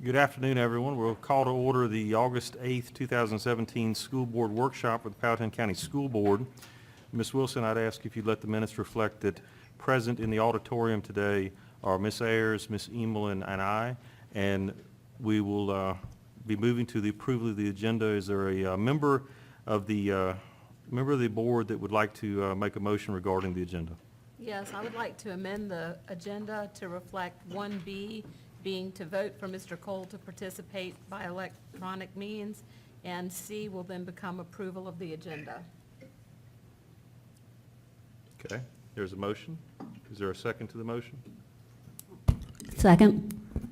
Good afternoon, everyone. We'll call to order the August 8th, 2017 School Board Workshop with the Powhatan County School Board. Ms. Wilson, I'd ask if you'd let the minutes reflect that present in the auditorium today are Ms. Ayers, Ms. Emel, and I, and we will be moving to the approval of the agenda. Is there a member of the board that would like to make a motion regarding the agenda? Yes, I would like to amend the agenda to reflect 1B being to vote for Mr. Cole to participate by electronic means, and C will then become approval of the agenda. Okay, there's a motion. Is there a second to the motion? Second. All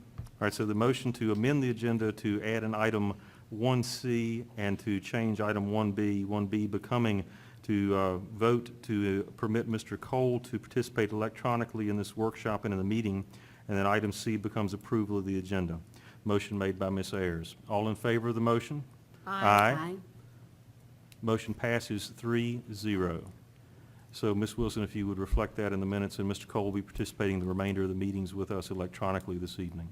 right, so the motion to amend the agenda to add an item 1C and to change item 1B becoming to vote to permit Mr. Cole to participate electronically in this workshop and in the meeting, and then item C becomes approval of the agenda. Motion made by Ms. Ayers. All in favor of the motion? Aye. Motion passes 3-0. So, Ms. Wilson, if you would reflect that in the minutes, and Mr. Cole will be participating the remainder of the meetings with us electronically this evening.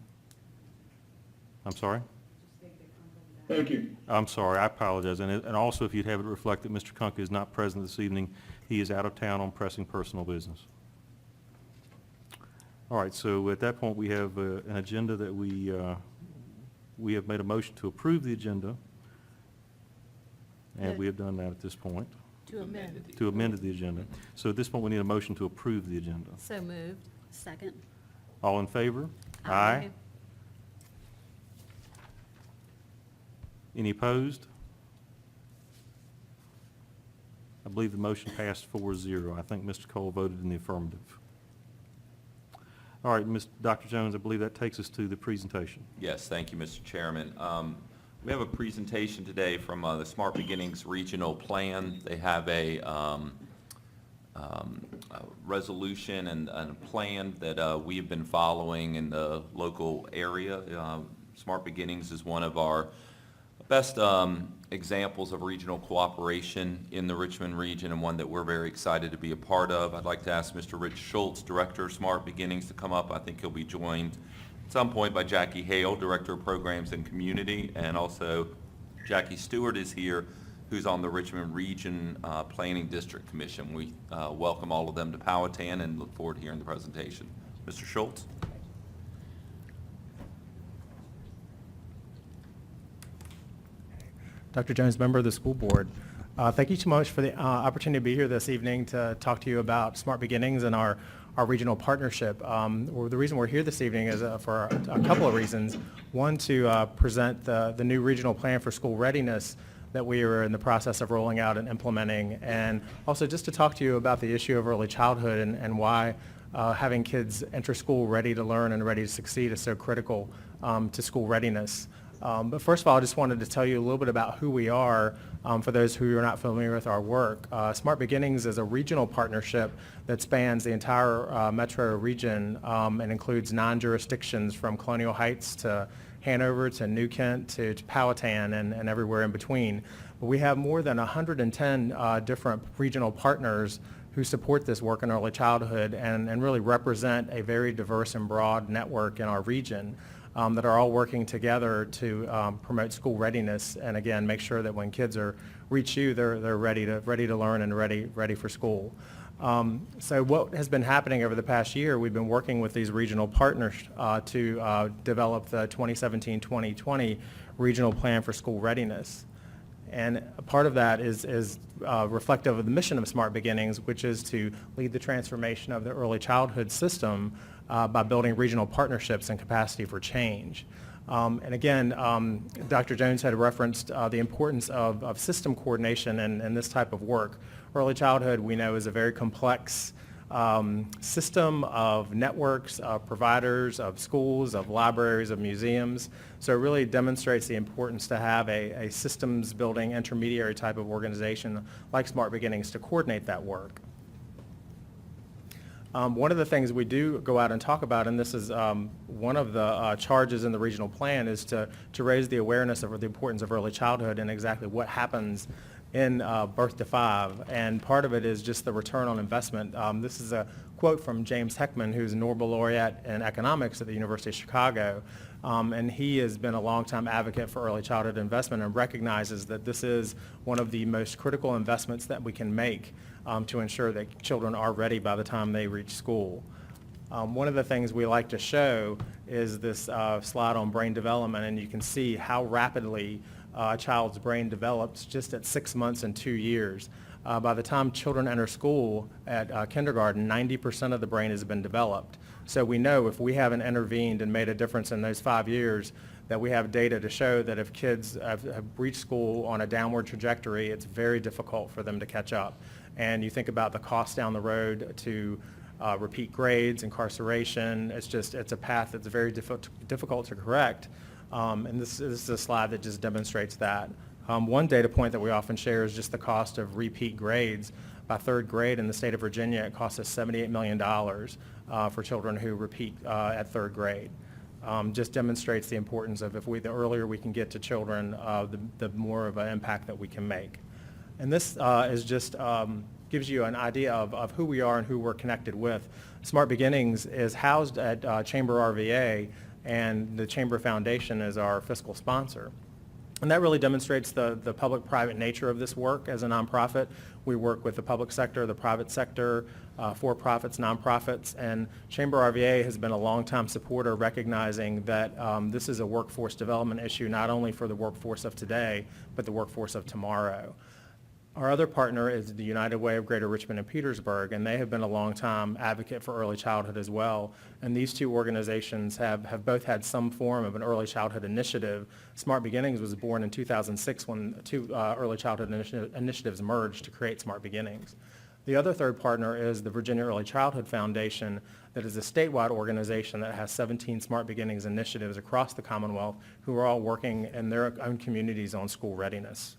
I'm sorry? Thank you. I'm sorry, I apologize. And also, if you'd have it reflect that Mr. Kunke is not present this evening, he is out of town on pressing personal business. All right, so at that point, we have an agenda that we have made a motion to approve the agenda, and we have done that at this point. To amend. To amend the agenda. So at this point, we need a motion to approve the agenda. So moved. Second. All in favor? Aye. Any opposed? I believe the motion passed 4-0. I think Mr. Cole voted in the affirmative. All right, Dr. Jones, I believe that takes us to the presentation. Yes, thank you, Mr. Chairman. We have a presentation today from the Smart Beginnings Regional Plan. They have a resolution and a plan that we have been following in the local area. Smart Beginnings is one of our best examples of regional cooperation in the Richmond region, and one that we're very excited to be a part of. I'd like to ask Mr. Rich Schultz, Director of Smart Beginnings, to come up. I think he'll be joined at some point by Jackie Hale, Director of Programs and Community, and also Jackie Stewart is here, who's on the Richmond Region Planning District Commission. We welcome all of them to Powhatan and look forward to hearing the presentation. Mr. Schultz. Dr. Jones, member of the school board. Thank you so much for the opportunity to be here this evening to talk to you about Smart Beginnings and our regional partnership. The reason we're here this evening is for a couple of reasons. One, to present the new regional plan for school readiness that we are in the process of rolling out and implementing, and also just to talk to you about the issue of early childhood and why having kids enter school ready to learn and ready to succeed is so critical to school readiness. But first of all, I just wanted to tell you a little bit about who we are for those who are not familiar with our work. Smart Beginnings is a regional partnership that spans the entire metro region and includes 9 jurisdictions from Colonial Heights to Hanover to New Kent to Powhatan and everywhere in between. But we have more than 110 different regional partners who support this work in early childhood and really represent a very diverse and broad network in our region. That are all working together to promote school readiness, and again, make sure that when kids reach you, they're ready to learn and ready for school. So what has been happening over the past year, we've been working with these regional partners to develop the 2017-2020 Regional Plan for School Readiness. And a part of that is reflective of the mission of Smart Beginnings, which is to lead the transformation of the early childhood system by building regional partnerships and capacity for change. And again, Dr. Jones had referenced the importance of system coordination and this type of work. Early childhood, we know, is a very complex system of networks, of providers, of schools, of libraries, of museums. So it really demonstrates the importance to have a systems building intermediary type of organization like Smart Beginnings to coordinate that work. One of the things we do go out and talk about, and this is one of the charges in the regional plan, is to raise the awareness of the importance of early childhood and exactly what happens in birth to 5, and part of it is just the return on investment. This is a quote from James Heckman, who's a Nobel laureate in economics at the University of Chicago, and he has been a longtime advocate for early childhood investment and recognizes that this is one of the most critical investments that we can make to ensure that children are ready by the time they reach school. One of the things we like to show is this slide on brain development, and you can see how rapidly a child's brain develops just at 6 months and 2 years. By the time children enter school at kindergarten, 90% of the brain has been developed. So we know if we haven't intervened and made a difference in those 5 years, that we have data to show that if kids have reached school on a downward trajectory, it's very difficult for them to catch up. And you think about the cost down the road to repeat grades, incarceration. It's a path that's very difficult to correct. And this is a slide that just demonstrates that. One data point that we often share is just the cost of repeat grades. By 3rd grade in the state of Virginia, it costs us $78 million for children who repeat at 3rd grade. Just demonstrates the importance of the earlier we can get to children, the more of an impact that we can make. And this is just gives you an idea of who we are and who we're connected with. Smart Beginnings is housed at Chamber RVA, and the Chamber Foundation is our fiscal sponsor. And that really demonstrates the public-private nature of this work as a nonprofit. We work with the public sector, the private sector, for-profits, nonprofits, and Chamber RVA has been a long-time supporter, recognizing that this is a workforce development issue, not only for the workforce of today, but the workforce of tomorrow. Our other partner is the United Way of Greater Richmond and Petersburg, and they have been a long-time advocate for early childhood as well. And these two organizations have both had some form of an early childhood initiative. Smart Beginnings was born in 2006 when two early childhood initiatives merged to create Smart Beginnings. The other third partner is the Virginia Early Childhood Foundation, that is a statewide organization that has 17 Smart Beginnings initiatives across the Commonwealth, who are all working in their own communities on school readiness.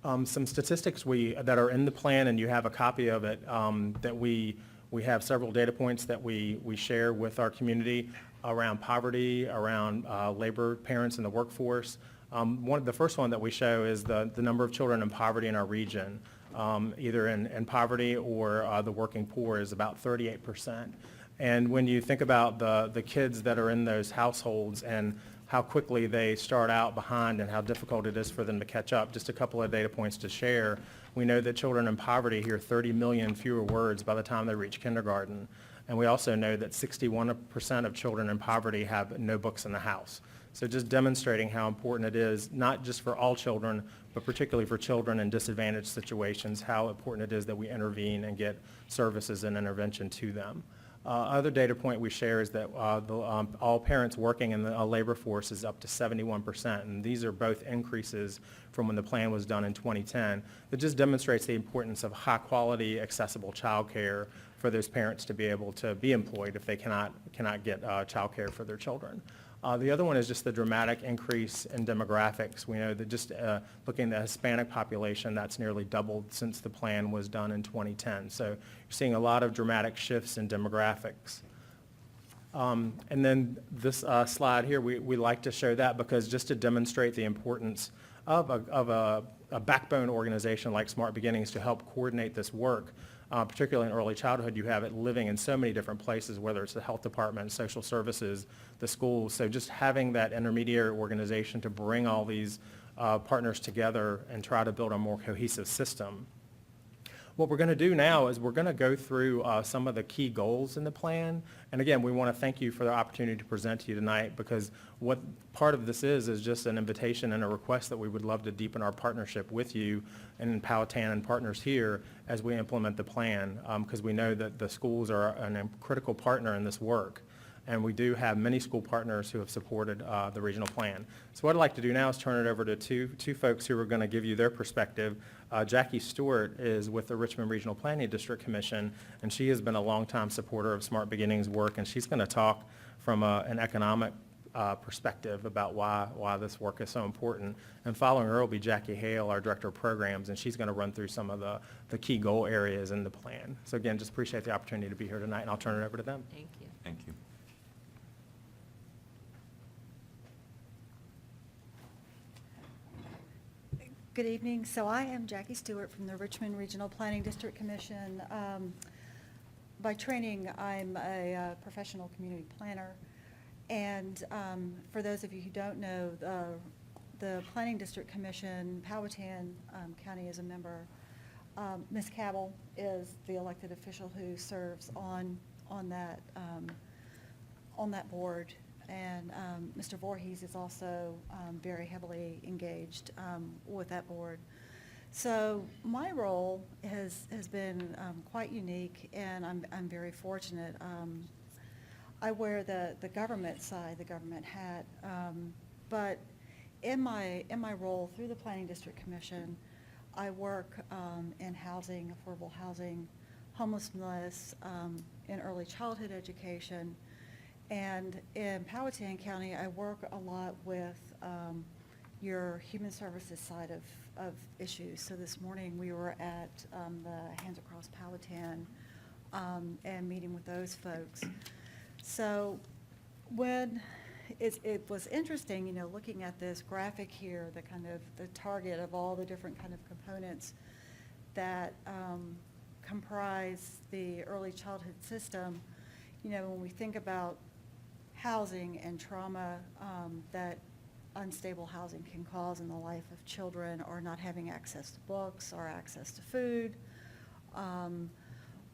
Some statistics that are in the plan, and you have a copy of it, that we have several data points that we share with our community around poverty, around labor parents in the workforce. The first one that we show is the number of children in poverty in our region, either in poverty or the working poor, is about 38%. And when you think about the kids that are in those households and how quickly they start out behind and how difficult it is for them to catch up. Just a couple of data points to share. We know that children in poverty hear 30 million fewer words by the time they reach kindergarten. And we also know that 61% of children in poverty have no books in the house. So just demonstrating how important it is, not just for all children, but particularly for children in disadvantaged situations, how important it is that we intervene and get services and intervention to them. Other data point we share is that all parents working in the labor force is up to 71%, and these are both increases from when the plan was done in 2010. That just demonstrates the importance of high-quality, accessible childcare for those parents to be able to be employed if they cannot get childcare for their children. The other one is just the dramatic increase in demographics. We know that just looking at the Hispanic population, that's nearly doubled since the plan was done in 2010. So you're seeing a lot of dramatic shifts in demographics. And then this slide here, we like to show that because just to demonstrate the importance of a backbone organization like Smart Beginnings to help coordinate this work. Particularly in early childhood, you have it living in so many different places, whether it's the health department, social services, the schools. So just having that intermediary organization to bring all these partners together and try to build a more cohesive system. What we're going to do now is we're going to go through some of the key goals in the plan. And again, we want to thank you for the opportunity to present to you tonight, because what part of this is just an invitation and a request that we would love to deepen our partnership with you and in Powhatan and partners here as we implement the plan, because we know that the schools are a critical partner in this work. And we do have many school partners who have supported the regional plan. So what I'd like to do now is turn it over to two folks who are going to give you their perspective. Jackie Stewart is with the Richmond Regional Planning District Commission, and she has been a longtime supporter of Smart Beginnings work, and she's going to talk from an economic perspective about why this work is so important. And following her will be Jackie Hale, our Director of Programs, and she's going to run through some of the key goal areas in the plan. So again, just appreciate the opportunity to be here tonight, and I'll turn it over to them. Thank you. Thank you. Good evening. So I am Jackie Stewart from the Richmond Regional Planning District Commission. By training, I'm a professional community planner. And for those of you who don't know, the Planning District Commission, Powhatan County is a member. Ms. Cabell is the elected official who serves on that board. And Mr. Voorhees is also very heavily engaged with that board. So my role has been quite unique, and I'm very fortunate. I wear the government side, the government hat, but in my role through the Planning District Commission, I work in housing, affordable housing, homelessness, in early childhood education. And in Powhatan County, I work a lot with your human services side of issues. So this morning, we were at the Hands Across Powhatan and meeting with those folks. So when it was interesting, you know, looking at this graphic here, the kind of the target of all the different kind of components that comprise the early childhood system. You know, when we think about housing and trauma that unstable housing can cause in the life of children, or not having access to books or access to food,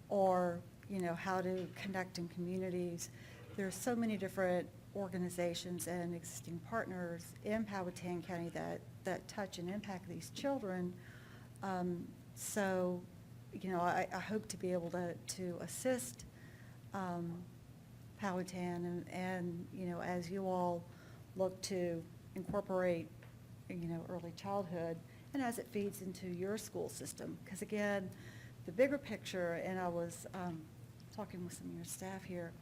or, you know, how to connect in communities. There's so many different organizations and existing partners in Powhatan County that touch and impact these children. So, you know, I hope to be able to assist Powhatan and, you know, as you all look to incorporate, you know, early childhood, and as it feeds into your school system. Because again, the bigger picture, and I was talking with some of your staff here,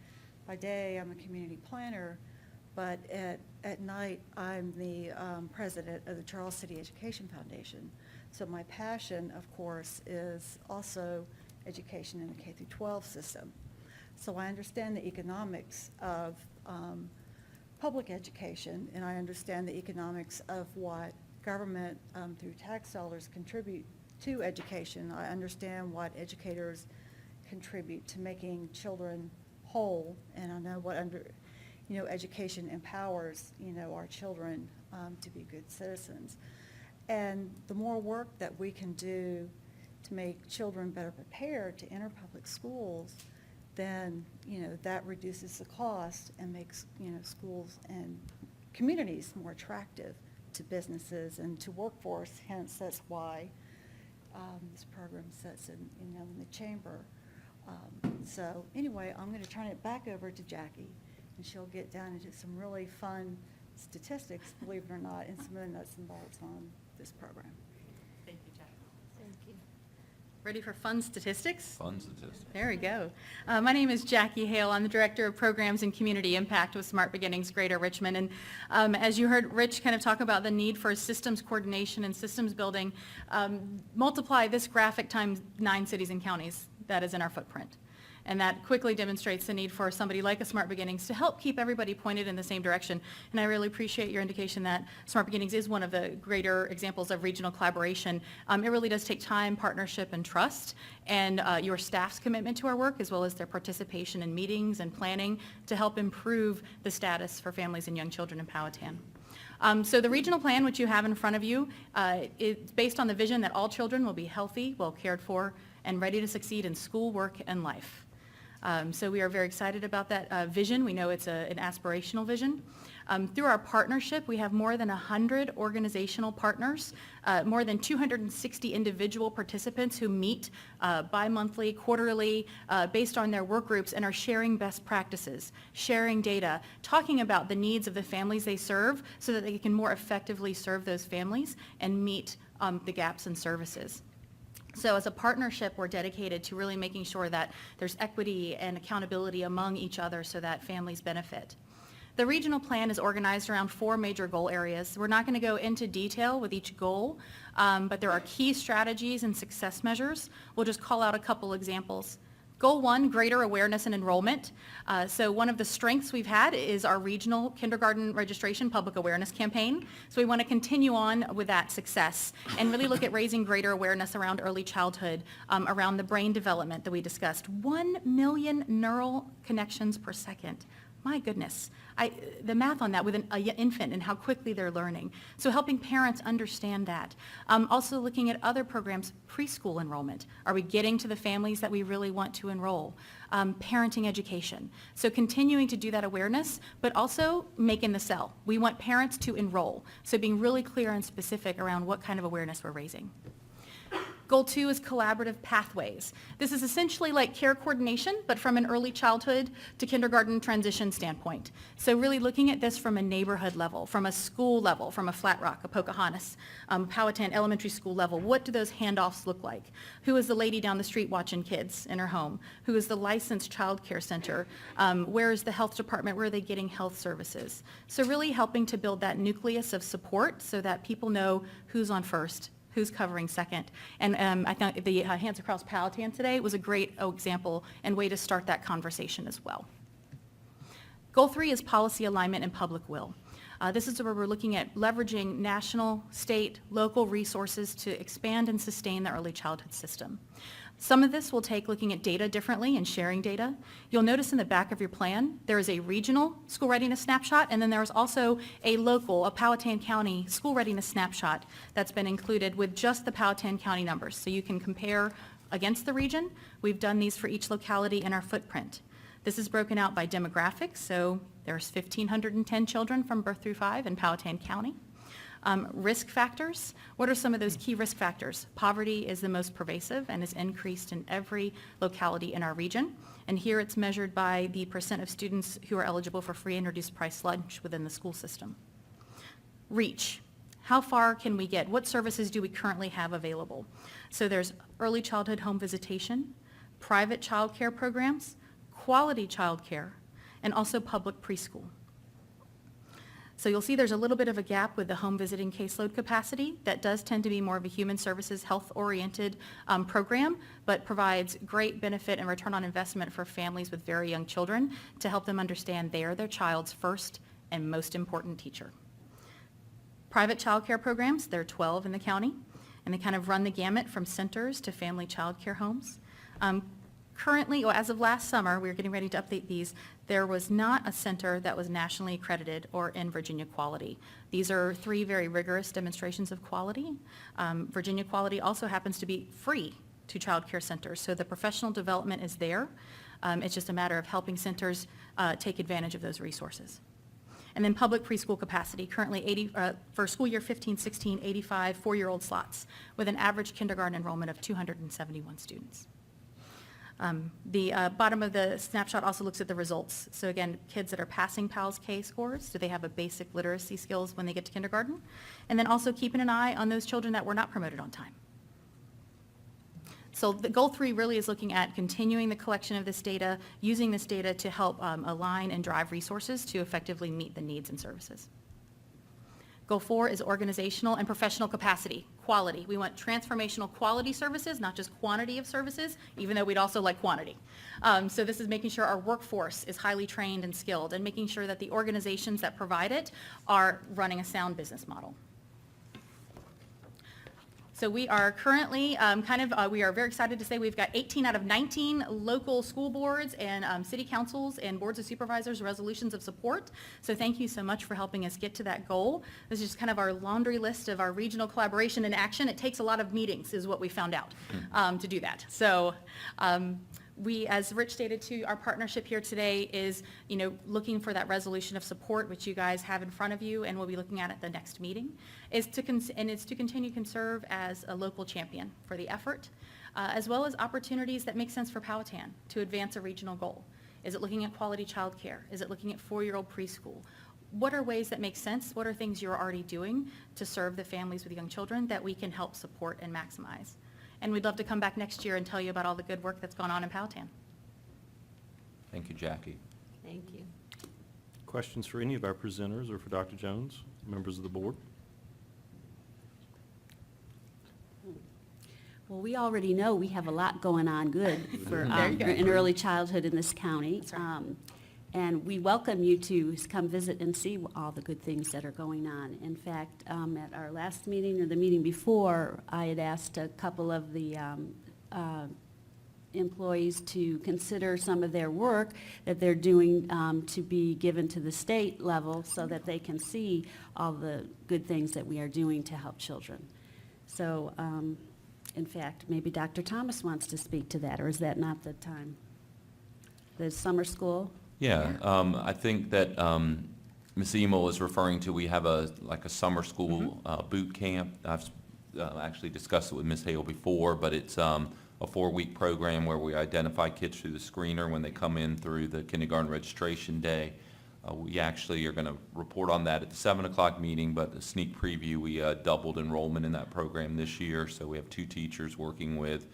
by day I'm a community planner, but at night I'm the president of the Charles City Education Foundation. So my passion, of course, is also education in the K-12 system. So I understand the economics of public education, and I understand the economics of what government through tax dollars contribute to education. I understand what educators contribute to making children whole, and I know what education empowers, you know, our children to be good citizens. And the more work that we can do to make children better prepared to enter public schools, then, you know, that reduces the cost and makes, you know, schools and communities more attractive to businesses and to workforce. Hence, that's why this program sits in, you know, in the chamber. So anyway, I'm going to turn it back over to Jackie, and she'll get down into some really fun statistics, believe it or not, and some of the nuts and bolts on this program. Thank you, Jackie. Thank you. Ready for fun statistics? Fun statistics. There we go. My name is Jackie Hale. I'm the Director of Programs and Community Impact with Smart Beginnings Greater Richmond. And as you heard Rich kind of talk about the need for systems coordination and systems building, multiply this graphic times 9 cities and counties that is in our footprint. And that quickly demonstrates the need for somebody like a Smart Beginnings to help keep everybody pointed in the same direction. And I really appreciate your indication that Smart Beginnings is one of the greater examples of regional collaboration. It really does take time, partnership, and trust, and your staff's commitment to our work, as well as their participation in meetings and planning to help improve the status for families and young children in Powhatan. So the regional plan, which you have in front of you, is based on the vision that all children will be healthy, well cared for, and ready to succeed in school, work, and life. So we are very excited about that vision. We know it's an aspirational vision. Through our partnership, we have more than 100 organizational partners, more than 260 individual participants who meet bi-monthly, quarterly, based on their work groups, and are sharing best practices, sharing data, talking about the needs of the families they serve so that they can more effectively serve those families and meet the gaps in services. So as a partnership, we're dedicated to really making sure that there's equity and accountability among each other so that families benefit. The regional plan is organized around 4 major goal areas. We're not going to go into detail with each goal, but there are key strategies and success measures. We'll just call out a couple examples. Goal 1, greater awareness and enrollment. So one of the strengths we've had is our regional kindergarten registration public awareness campaign. So we want to continue on with that success and really look at raising greater awareness around early childhood, around the brain development that we discussed. 1 million neural connections per second. My goodness, the math on that with an infant and how quickly they're learning. So helping parents understand that. Also looking at other programs, preschool enrollment. Are we getting to the families that we really want to enroll? Parenting education. So continuing to do that awareness, but also making the sell. We want parents to enroll. So being really clear and specific around what kind of awareness we're raising. Goal 2 is collaborative pathways. This is essentially like care coordination, but from an early childhood to kindergarten transition standpoint. So really looking at this from a neighborhood level, from a school level, from a Flat Rock, a Pocahontas, Powhatan elementary school level. What do those handoffs look like? Who is the lady down the street watching kids in her home? Who is the licensed child care center? Where is the health department? Where are they getting health services? So really helping to build that nucleus of support so that people know who's on first, who's covering second. And I thought the Hands Across Powhatan today was a great example and way to start that conversation as well. Goal 3 is policy alignment and public will. This is where we're looking at leveraging national, state, local resources to expand and sustain the early childhood system. Some of this will take looking at data differently and sharing data. You'll notice in the back of your plan, there is a regional school readiness snapshot, and then there is also a local, a Powhatan County school readiness snapshot that's been included with just the Powhatan County numbers. So you can compare against the region. We've done these for each locality in our footprint. This is broken out by demographics, so there's 1,510 children from birth through 5 in Powhatan County. Risk factors, what are some of those key risk factors? Poverty is the most pervasive and is increased in every locality in our region. And here it's measured by the percent of students who are eligible for free and reduced price lunch within the school system. Reach, how far can we get? What services do we currently have available? So there's early childhood home visitation, private child care programs, quality child care, and also public preschool. So you'll see there's a little bit of a gap with the home visiting caseload capacity. That does tend to be more of a human services, health-oriented program, but provides great benefit and return on investment for families with very young children to help them understand they are their child's first and most important teacher. Private child care programs, there are 12 in the county, and they kind of run the gamut from centers to family child care homes. Currently, or as of last summer, we were getting ready to update these, there was not a center that was nationally accredited or in Virginia Quality. These are 3 very rigorous demonstrations of quality. Virginia Quality also happens to be free to child care centers, so the professional development is there. It's just a matter of helping centers take advantage of those resources. And then public preschool capacity, currently for school year 15-16, 85 4-year-old slots with an average kindergarten enrollment of 271 students. The bottom of the snapshot also looks at the results. So again, kids that are passing PALS K scores, do they have a basic literacy skills when they get to kindergarten? And then also keeping an eye on those children that were not promoted on time. So the goal 3 really is looking at continuing the collection of this data, using this data to help align and drive resources to effectively meet the needs and services. Goal 4 is organizational and professional capacity, quality. We want transformational quality services, not just quantity of services, even though we'd also like quantity. So this is making sure our workforce is highly trained and skilled and making sure that the organizations that provide it are running a sound business model. So we are currently we are very excited to say we've got 18 out of 19 local school boards and city councils and boards of supervisors resolutions of support. So thank you so much for helping us get to that goal. This is just kind of our laundry list of our regional collaboration in action. It takes a lot of meetings is what we found out to do that. So we, as Rich stated too, our partnership here today is, looking for that resolution of support, which you guys have in front of you and we'll be looking at the next meeting, is to continue to serve as a local champion for the effort, as well as opportunities that make sense for Powhatan to advance a regional goal. Is it looking at quality child care? Is it looking at 4-year-old preschool? What are ways that make sense? What are things you're already doing to serve the families with young children that we can help support and maximize? And we'd love to come back next year and tell you about all the good work that's gone on in Powhatan. Thank you, Jackie. Thank you. Questions for any of our presenters or for Dr. Jones, members of the board? Well, we already know we have a lot going on good for, in early childhood in this county. That's right. And we welcome you to come visit and see all the good things that are going on. In fact, at our last meeting or the meeting before, I had asked a couple of the employees to consider some of their work that they're doing to be given to the state level so that they can see all the good things that we are doing to help children. So, in fact, maybe Dr. Thomas wants to speak to that, or is that not the time? The summer school? Yeah, I think that Ms. Emil is referring to, we have a summer school boot camp. I've actually discussed it with Ms. Hale before, but it's a 4-week program where we identify kids through the screener when they come in through the kindergarten registration day. We actually are going to report on that at the 7 o'clock meeting, but a sneak preview, we doubled enrollment in that program this year, so we have 2 teachers working with,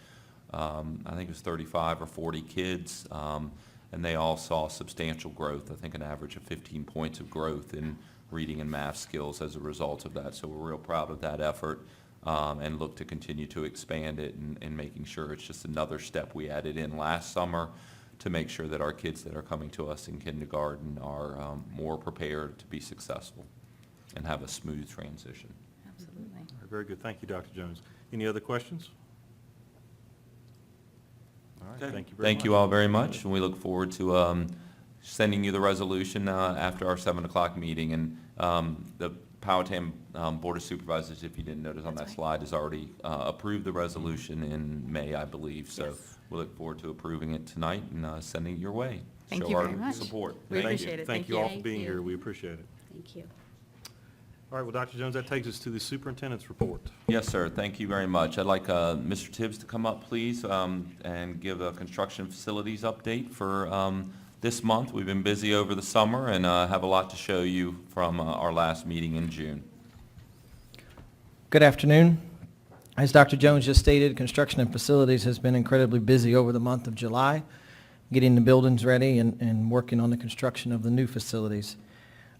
I think it was 35 or 40 kids, and they all saw substantial growth, I think an average of 15 points of growth in reading and math skills as a result of that. So we're real proud of that effort and look to continue to expand it and making sure it's just another step we added in last summer to make sure that our kids that are coming to us in kindergarten are more prepared to be successful and have a smooth transition. Absolutely. All right, very good. Thank you, Dr. Jones. Any other questions? All right, Okay. thank you very much. Thank you all very much, and we look forward to sending you the resolution after our 7 o'clock meeting. And the Powhatan Board of Supervisors, if you didn't notice on that slide, has already approved the resolution in May, I believe. So Yes. we look forward to approving it tonight and sending it your way. Thank Show you our very much. support. We Thank you. appreciate it. Thank Thank you you. all for Thank being you. here. We appreciate it. Thank you. All right, well, Dr. Jones, that takes us to the superintendent's report. Yes, sir. Thank you very much. I'd like Mr. Tibbs to come up, please, and give a construction facilities update for this month. We've been busy over the summer and have a lot to show you from our last meeting in June. Good afternoon. As Dr. Jones just stated, construction and facilities has been incredibly busy over the month of July, getting the buildings ready and working on the construction of the new facilities.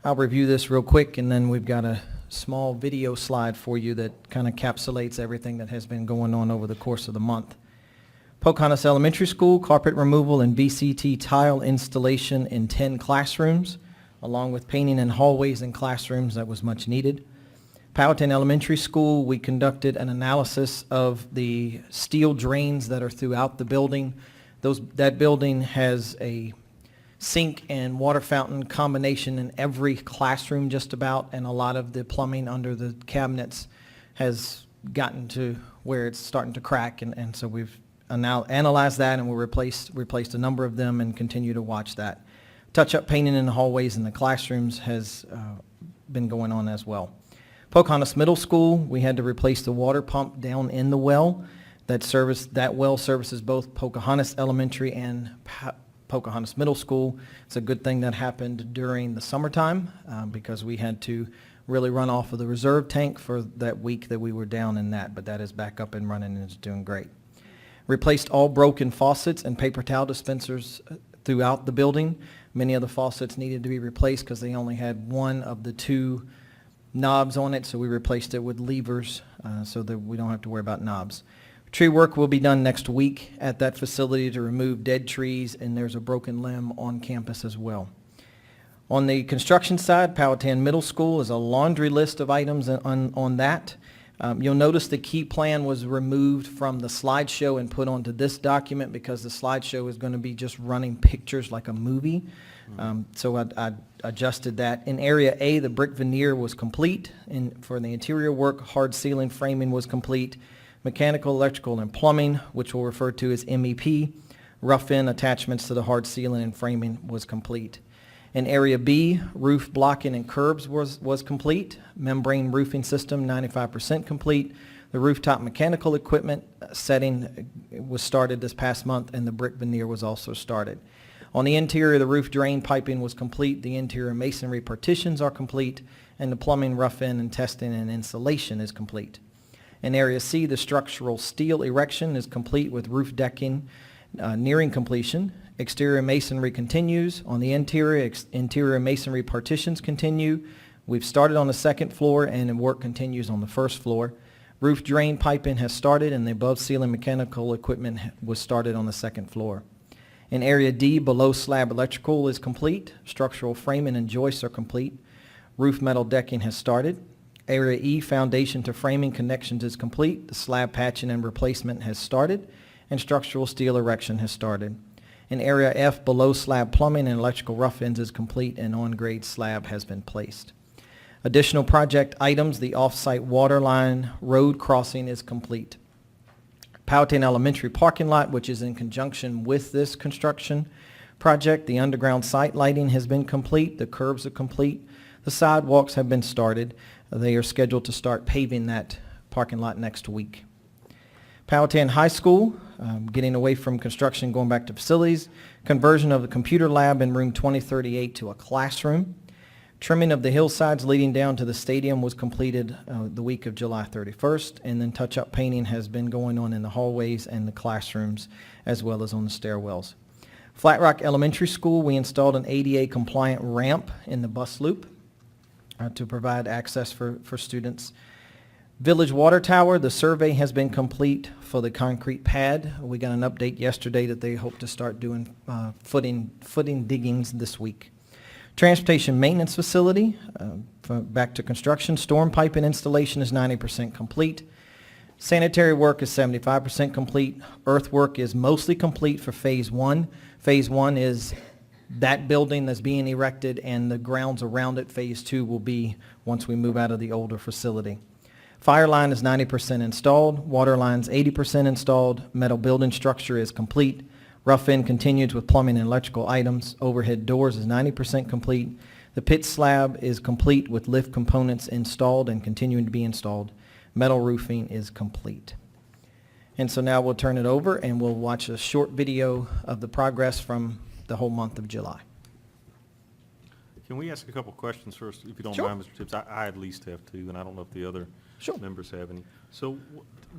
I'll review this real quick, and then we've got a small video slide for you that kind of encapsulates everything that has been going on over the course of the month. Pocahontas Elementary School, carpet removal and VCT tile installation in 10 classrooms, along with painting in hallways and classrooms that was much needed. Powhatan Elementary School, we conducted an analysis of the steel drains that are throughout the building. That building has a sink and water fountain combination in every classroom just about, and a lot of the plumbing under the cabinets has gotten to where it's starting to crack, and so we've analyzed that, and we'll replaced a number of them and continue to watch that. Touch-up painting in the hallways and the classrooms has been going on as well. Pocahontas Middle School, we had to replace the water pump down in the well. That well services both Pocahontas Elementary and Pocahontas Middle School. It's a good thing that happened during the summertime because we had to really run off of the reserve tank for that week that we were down in that, but that is back up and running and is doing great. Replaced all broken faucets and paper towel dispensers throughout the building. Many of the faucets needed to be replaced because they only had one of the 2 knobs on it, so we replaced it with levers so that we don't have to worry about knobs. Tree work will be done next week at that facility to remove dead trees, and there's a broken limb on campus as well. On the construction side, Powhatan Middle School is a laundry list of items on that. You'll notice the key plan was removed from the slideshow and put onto this document because the slideshow is going to be just running pictures like a movie. So I adjusted that. In Area A, the brick veneer was complete. For the interior work, hard ceiling framing was complete. Mechanical, electrical, and plumbing, which we'll refer to as MEP, rough-in attachments to the hard ceiling and framing was complete. In Area B, roof blocking and curbs was complete. Membrane roofing system, 95% complete. The rooftop mechanical equipment setting was started this past month, and the brick veneer was also started. On the interior, the roof drain piping was complete. The interior masonry partitions are complete, and the plumbing rough-in and testing and insulation is complete. In Area C, the structural steel erection is complete with roof decking nearing completion. Exterior masonry continues. On the interior masonry partitions continue. We've started on the second floor, and work continues on the first floor. Roof drain piping has started, and the above ceiling mechanical equipment was started on the second floor. In Area D, below slab electrical is complete. Structural framing and joists are complete. Roof metal decking has started. Area E, foundation to framing connections is complete. The slab patching and replacement has started, and structural steel erection has started. In Area F, below slab plumbing and electrical rough ends is complete, and on-grade slab has been placed. Additional project items, the off-site Waterline road crossing is complete. Powhatan Elementary parking lot, which is in conjunction with this construction project, the underground site lighting has been complete, the curbs are complete, the sidewalks have been started. They are scheduled to start paving that parking lot next week. Powhatan High School, getting away from construction, going back to facilities, conversion of the computer lab in room 2038 to a classroom. Trimming of the hillsides leading down to the stadium was completed the week of July 31st, and then touch-up painting has been going on in the hallways and the classrooms, as well as on the stairwells. Flat Rock Elementary School, we installed an ADA-compliant ramp in the bus loop to provide access for students. Village Water Tower, the survey has been complete for the concrete pad. We got an update yesterday that they hope to start doing footing diggings this week. Transportation Maintenance Facility, back to construction. Storm piping installation is 90% complete. Sanitary work is 75% complete. Earthwork is mostly complete for Phase 1. Phase 1 is that building that's being erected and the grounds around it. Phase 2 will be once we move out of the older facility. Fire line is 90% installed. Water line's 80% installed. Metal building structure is complete. Rough end continues with plumbing and electrical items. Overhead doors is 90% complete. The pit slab is complete with lift components installed and continuing to be installed. Metal roofing is complete. And so now we'll turn it over and we'll watch a short video of the progress from the whole month of July. Can we ask a couple questions first, if you don't Sure. mind, Mr. Tibbs? I at least have two, and I don't know if the other Sure. members have any. So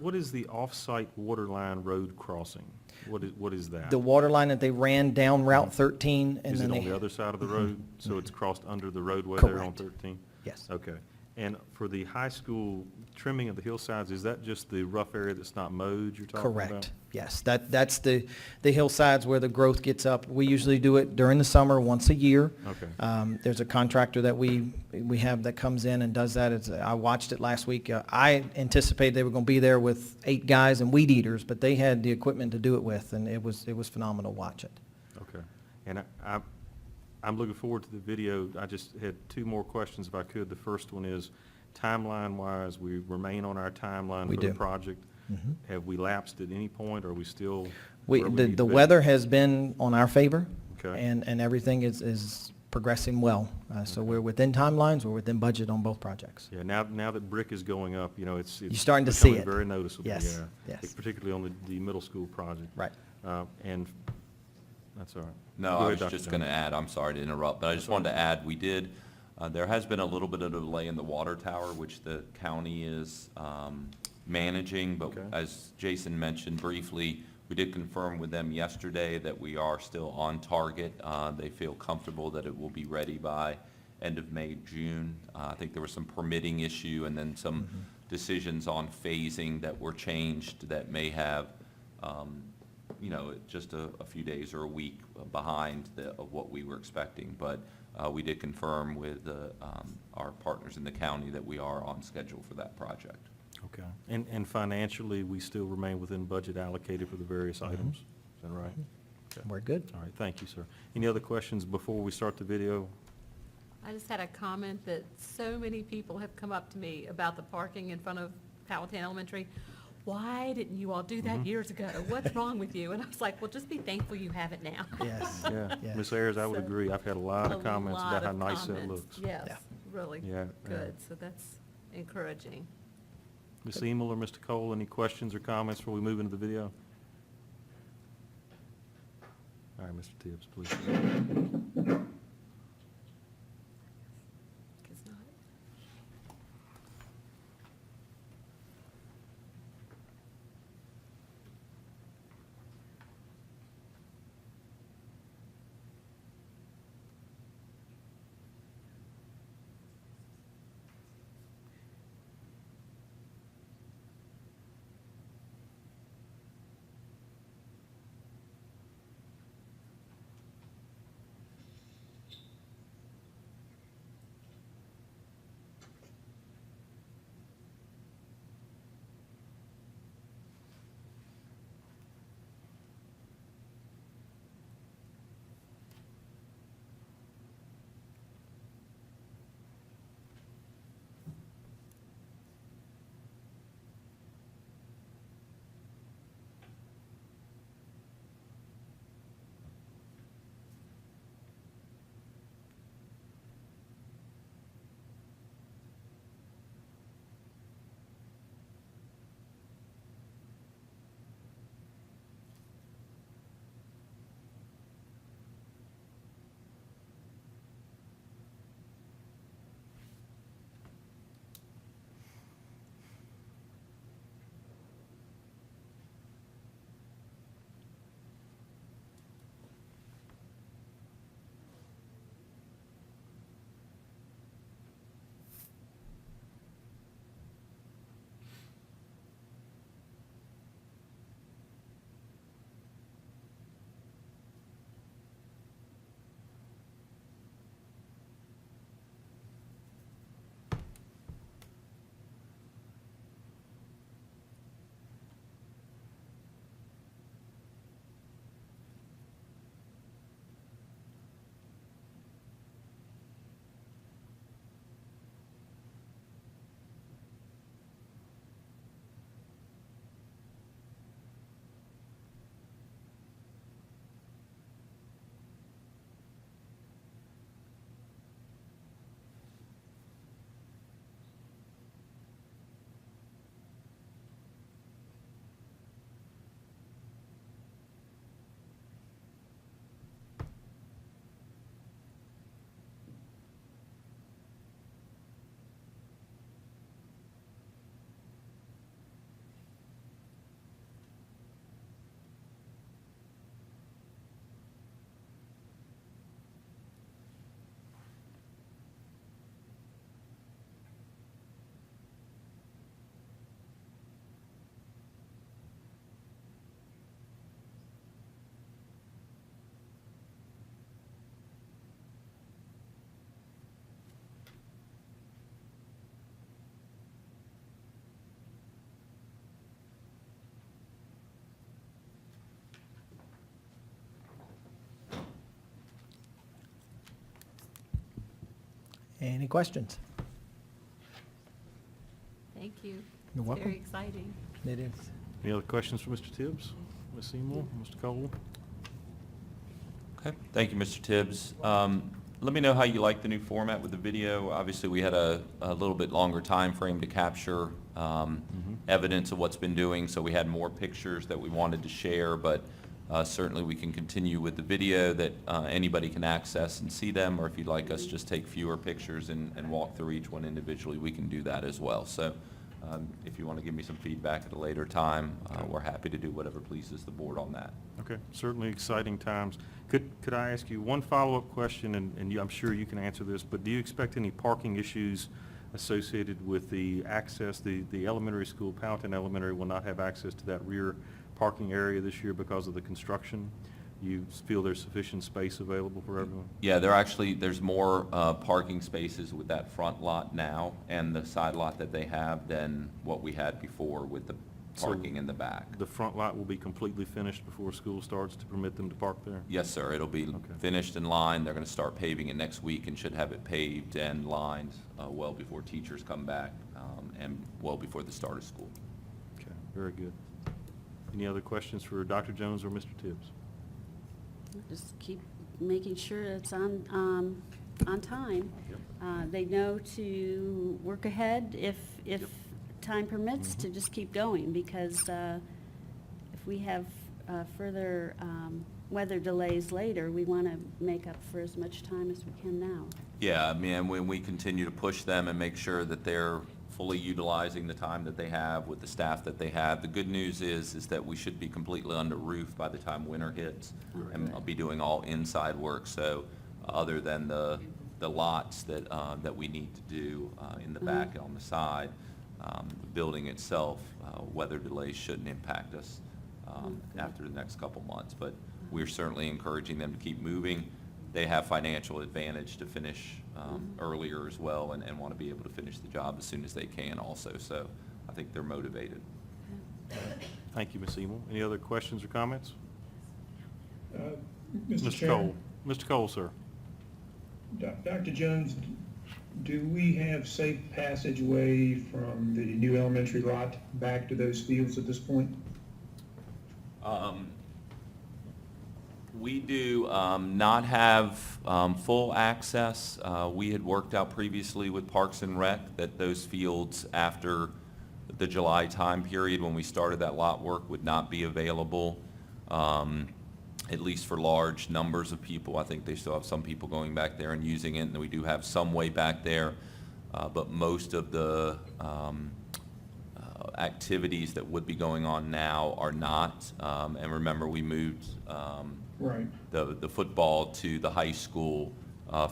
what is the off-site Waterline road crossing? What is that? The water line that they ran down Route 13 and Is then it on they... the other side of the road? So it's crossed under the roadway there on Correct. 13? Yes. Okay. And for the high school trimming of the hillsides, is that just the rough area that's not mowed you're talking about? Correct. Yes, that's the hillsides where the growth gets up. We usually do it during the summer, once a year. Okay. There's a contractor that we have that comes in and does that. I watched it last week. I anticipated they were going to be there with 8 guys and weed eaters, but they had the equipment to do it with, and it was phenomenal to watch it. Okay. And I'm looking forward to the video. I just had 2 more questions if I could. The first one is, timeline-wise, we remain on our timeline We for the do. project. Mhm. Have we lapsed at any point, or are we still where we need The to be? weather has been on our favor, Okay. and everything is progressing well. So we're within timelines, we're within budget on both projects. Yeah, now that brick is going up, it's You're starting to see becoming it. very noticeable. Yes, Yeah. yes. Particularly on the middle school project. Right. And that's all right. No, Go I ahead, was Dr. just Jones. going to add, I'm sorry to interrupt, but I just wanted to add, there has been a little bit of a delay in the water tower, which the county is managing, but Okay. as Jason mentioned briefly, we did confirm with them yesterday that we are still on target. They feel comfortable that it will be ready by end of May, June. I think there was some permitting issue and then some decisions on phasing that were changed that may have, just a few days or a week behind of what we were expecting. But we did confirm with our partners in the county that we are on schedule for that project. Okay. And financially, we still remain within budget allocated for the various items? Is that right? Okay. We're good. All right, thank you, sir. Any other questions before we start the video? I just had a comment that so many people have come up to me about the parking in front of Powhatan Elementary. Why didn't you all do that years ago? What's wrong with you? And I was like, well, just be thankful you have it now. Yes. Yeah, Yes. Ms. Ayers, I would So, agree. I've had a lot of comments lot about how of nice that comments. looks. Yes, Yeah. really Yeah, good. So that's encouraging. Ms. Emel or Mr. Cole, any questions or comments before we move into the video? All right, Mr. Tibbs, please. 'Cause not- Any questions? Thank you. You're It's welcome. very exciting. It is. Any other questions for Mr. Tibbs? Ms. Seymour, Mr. Cole? Okay, thank you, Mr. Tibbs. Let me know how you like the new format with the video. Obviously, we had a little bit longer time frame to capture evidence of what's been doing, so we had more pictures that we wanted to share, but certainly we can continue with the video that anybody can access and see them, or if you'd like us just take fewer pictures and walk through each one individually, we can do that as well. So if you want to give me some feedback at a later time, we're happy to do whatever pleases the board on that. Okay, certainly exciting times. Could I ask you one follow-up question, and I'm sure you can answer this, but do you expect any parking issues associated with the access? The elementary school, Powhatan Elementary, will not have access to that rear parking area this year because of the construction. You feel there's sufficient space available for everyone? Yeah, there's more parking spaces with that front lot now and the side lot that they have than what we had before with the So parking in the back. The front lot will be completely finished before school starts to permit them to park there? Yes, sir, it'll be Okay. finished and lined. They're going to start paving it next week and should have it paved and lined well before teachers come back and well before the start of school. Okay, very good. Any other questions for Dr. Jones or Mr. Tibbs? Just keep making sure it's on time. Yep. They know to work ahead if Yep. time permits, to just keep going, because if we have further weather delays later, we want to make up for as much time as we can now. Yeah, I mean, when we continue to push them and make sure that they're fully utilizing the time that they have with the staff that they have. The good news is that we should be completely under roof by the time winter hits. And I'll be doing all inside work, so other than the lots that we need to do in the back and on the side, the building itself, weather delays shouldn't impact us after the next couple months. But we're certainly encouraging them to keep moving. They have financial advantage to finish earlier as well and want to be able to finish the job as soon as they can also. So I think they're motivated. Thank you, Ms. Seymour. Any other questions or comments? Mr. Mr. Chairman, Cole. Mr. Cole, sir. Dr. Jones, do we have safe passageway from the new elementary lot back to those fields at this point? We do not have full access. We had worked out previously with Parks and Rec that those fields after the July time period when we started that lot work would not be available, at least for large numbers of people. I think they still have some people going back there and using it, and we do have some way back there, but most of the activities that would be going on now are not. And remember, we moved Right. the football to the high school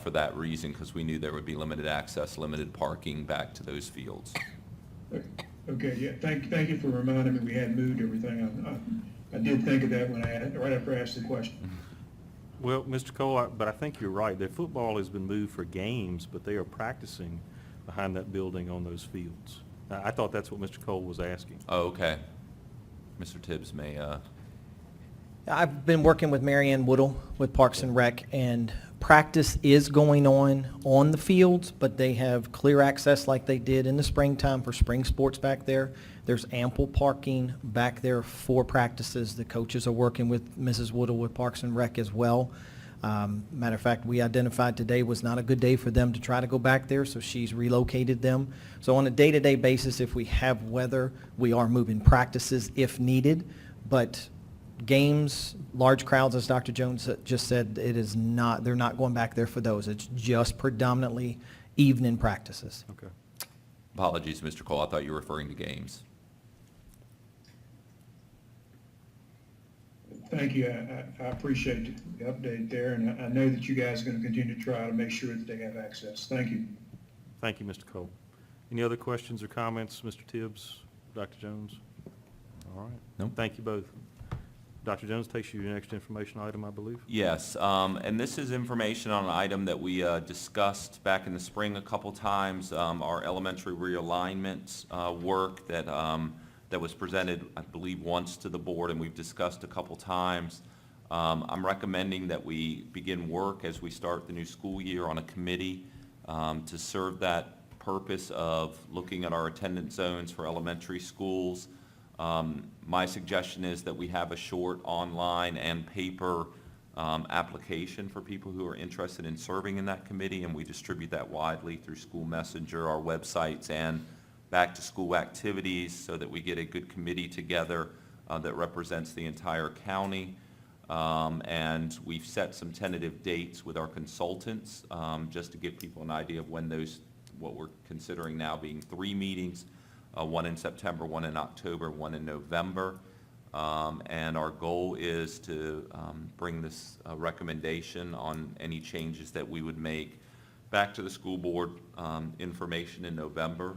for that reason, because we knew there would be limited access, limited parking back to those fields. Okay, yeah, thank you for reminding me we had moved everything. I did think of that right after I asked the question. Well, Mr. Cole, but I think you're right. Their football has been moved for games, but they are practicing behind that building on those fields. I thought that's what Mr. Cole was asking. Oh, okay. Mr. Tibbs may, I've been working with Mary Ann Woodle with Parks and Rec, and practice is going on the fields, but they have clear access like they did in the springtime for spring sports back there. There's ample parking back there for practices. The coaches are working with Mrs. Woodle with Parks and Rec as well. Matter of fact, we identified today was not a good day for them to try to go back there, so she's relocated them. So on a day-to-day basis, if we have weather, we are moving practices if needed, but games, large crowds, as Dr. Jones just said, they're not going back there for those. It's just predominantly evening practices. Okay. apologies, Mr. Cole, I thought you were referring to games. Thank you. I appreciate the update there, and I know that you guys are going to continue to try to make sure that they have access. Thank you. Thank you, Mr. Cole. Any other questions or comments, Mr. Tibbs, Dr. Jones? All right. No. Thank you both. Dr. Jones takes you to your next information item, I believe. Yes, and this is information on an item that we discussed back in the spring a couple times, our elementary realignment work that was presented, I believe, once to the board, and we've discussed a couple times. I'm recommending that we begin work as we start the new school year on a committee to serve that purpose of looking at our attendance zones for elementary schools. My suggestion is that we have a short online and paper application for people who are interested in serving in that committee, and we distribute that widely through School Messenger, our websites, and back-to-school activities so that we get a good committee together that represents the entire county. And we've set some tentative dates with our consultants just to give people an idea of when those, what we're considering now being 3 meetings, one in September, one in October, one in November. And our goal is to bring this recommendation on any changes that we would make back to the school board information in November,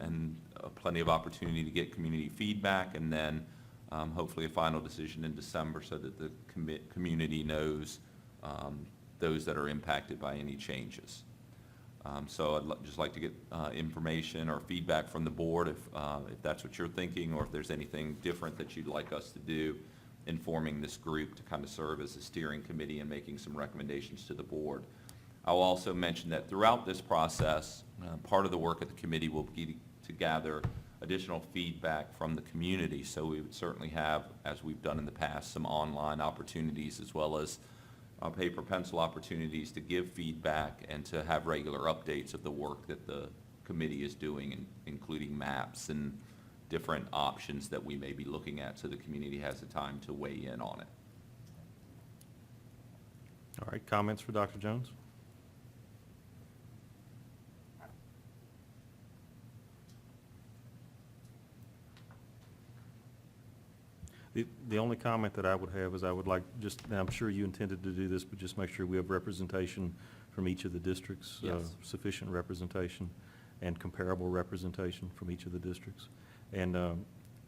and plenty of opportunity to get community feedback, and then hopefully a final decision in December so that the community knows those that are impacted by any changes. So I'd just like to get information or feedback from the board if that's what you're thinking, or if there's anything different that you'd like us to do in forming this group to kind of serve as a steering committee and making some recommendations to the board. I'll also mention that throughout this process, part of the work of the committee will be to gather additional feedback from the community. So we would certainly have, as we've done in the past, some online opportunities as well as paper pencil opportunities to give feedback and to have regular updates of the work that the committee is doing, including maps and different options that we may be looking at, so the community has the time to weigh in on it. All right, comments for Dr. Jones? The only comment that I would have is I would like just, and I'm sure you intended to do this, but just make sure we have representation from each of the districts. Yes. Sufficient representation and comparable representation from each of the districts. And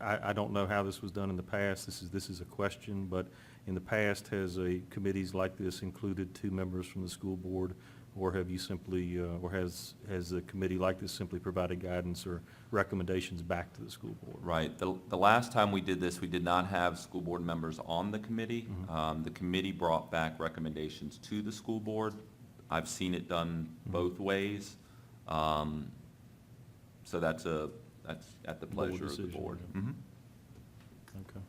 I don't know how this was done in the past. This is a question, but in the past, has committees like this included 2 members from the school board, or have you simply, or has a committee like this simply provided guidance or recommendations back to the school board? Right. The last time we did this, we did not have school board members on the committee. Mm-hmm. The committee brought back recommendations to the school board. I've seen it done both ways. So that's at the Board pleasure of the decision, board. yeah. Mhm. Okay.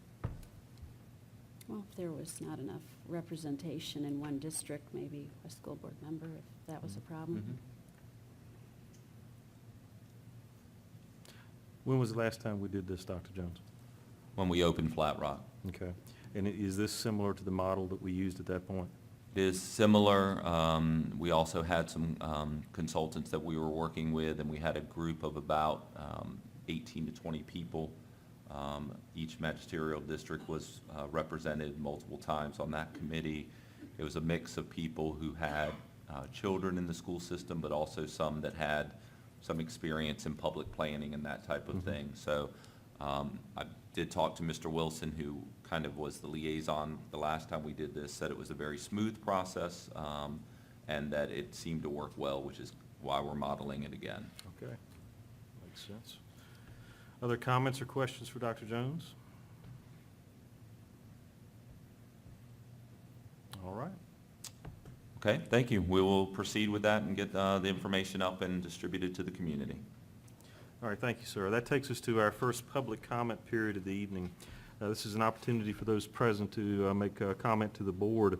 Well, if there was not enough representation in one district, maybe a school board member, if that was a problem. Mhm. When was the last time we did this, Dr. Jones? When we opened Flat Rock. Okay. And is this similar to the model that we used at that point? It is similar. We also had some consultants that we were working with, and we had a group of about 18 to 20 people. Each magisterial district was represented multiple times on that committee. It was a mix of people who had children in the school system, but also some that had some experience in public planning and that type of thing. So I did talk to Mr. Wilson, who kind of was the liaison the last time we did this, said it was a very smooth process, and that it seemed to work well, which is why we're modeling it again. Okay. Makes sense. Other comments or questions for Dr. Jones? All right. Okay, thank you. We will proceed with that and get the information up and distributed to the community. All right, thank you, sir. That takes us to our first public comment period of the evening. This is an opportunity for those present to make a comment to the board.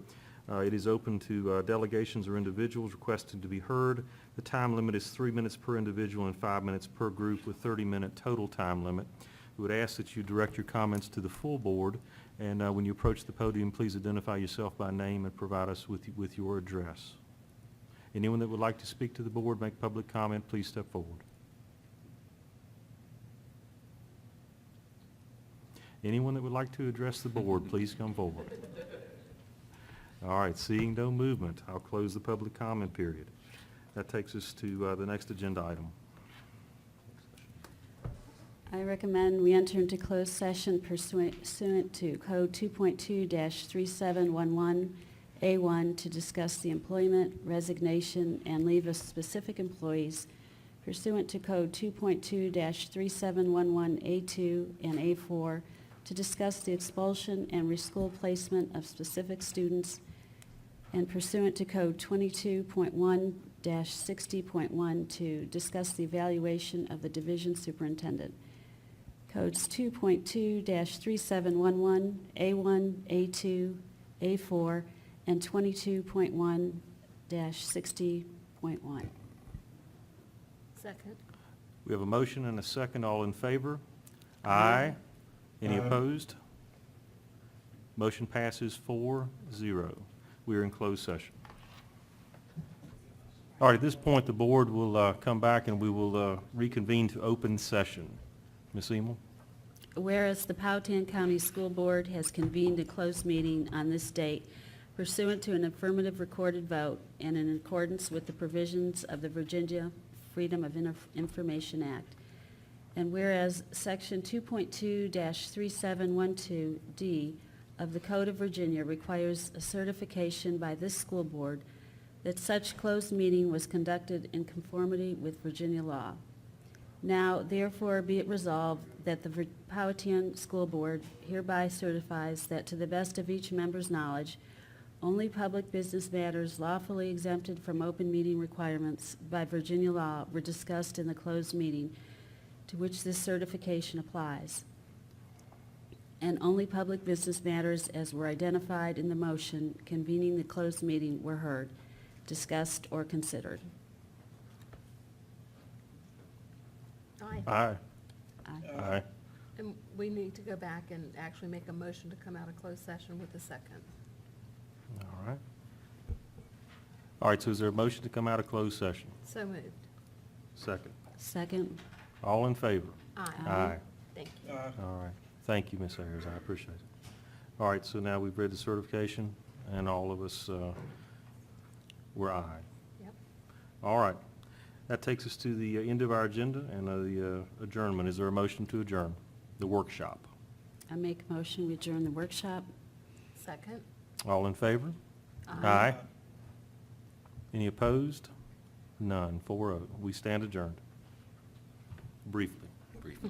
It is open to delegations or individuals requesting to be heard. The time limit is 3 minutes per individual and 5 minutes per group with 30-minute total time limit. We would ask that you direct your comments to the full board, and when you approach the podium, please identify yourself by name and provide us with your address. Anyone that would like to speak to the board, make public comment, please step forward. Anyone that would like to address the board, please come forward. All right, seeing no movement, I'll close the public comment period. That takes us to the next agenda item. I recommend we enter into closed session pursuant to Code 2.2-3711A1 to discuss the employment, resignation, and leave of specific employees pursuant to Code 2.2-3711A2 and A4 to discuss the expulsion and reschool placement of specific students and pursuant to Code 22.1-60.1 to discuss the evaluation of the division superintendent. Codes 2.2-3711, A1, A2, A4, and 22.1-60.1. Second. We have a motion and a second. All in favor? Aye. Any Aye. opposed? Motion passes 4-0. We are in closed session. All right, at this point, the board will come back and we will reconvene to open session. Ms. Emel? Whereas the Powhatan County School Board has convened a closed meeting on this date pursuant to an affirmative recorded vote and in accordance with the provisions of the Virginia Freedom of Information Act. And whereas Section 2.2-3712D of the Code of Virginia requires a certification by this school board that such closed meeting was conducted in conformity with Virginia law. Now, therefore, be it resolved that the Powhatan School Board hereby certifies that to the best of each member's knowledge, only public business matters lawfully exempted from open meeting requirements by Virginia law were discussed in the closed meeting to which this certification applies. And only public business matters as were identified in the motion convening the closed meeting were heard, discussed, or considered. Aye. Aye. Aye. Aye. And we need to go back and actually make a motion to come out of closed session with a second. All right. All right, so is there a motion to come out of closed session? So moved. Second. Second. All in favor? Aye. Aye. Thank you. All right. Thank you, Ms. Ayers. I appreciate it. All right, so now we've read the certification, and all of us were aye. Yep. All right. That takes us to the end of our agenda and the adjournment. Is there a motion to adjourn the workshop? I make a motion, we adjourn the workshop. Second. All in favor? Aye. Any opposed? None. 4-0. We stand adjourned. Briefly. Briefly.